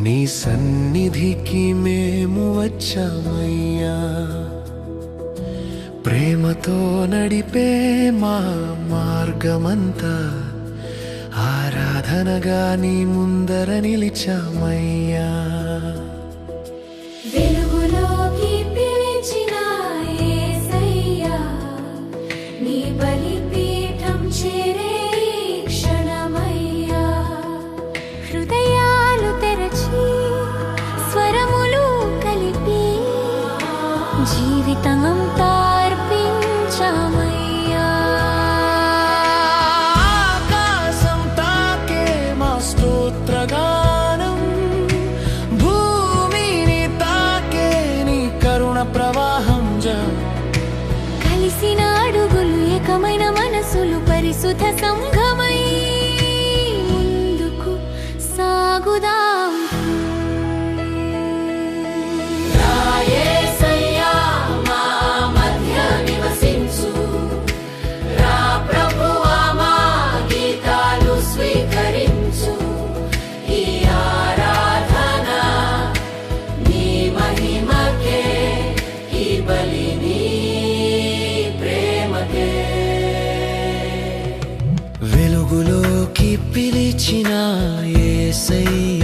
నీ సన్నిధికి మేము వచ్చామయ్యా. ప్రేమతో నడిపే మా మార్గమంతా ఆరాధనగా నీ ముందర నిలిచామయ్యా. వెలుగులోకి పిలిచిన యేసయ్యా, నీ బలిపీఠం చేరే క్షణమయ్యా. హృదయాలు తెరచి స్వరములు కలిపి జీవితమంతా అర్పించామయ్యా. ఆకాశం తాకే మా స్తోత్రగానం, భూమిని తాకే నీ కరుణ ప్రవాహం. కలిసిన అడుగులు ఏకమైన మనసులు పరిశుద్ధ సంఘమై ముందుకు సాగుదాం. యేసయ్యా మా మధ్య నివసించు, రా ప్రభువా మా గీతాలు స్వీకరించు. ఈ ఆరాధన నీ మహిమకే, ఈ బలి నీ ప్రేమకే. వెలుగులోకి పిలిచిన యేసయ్యా,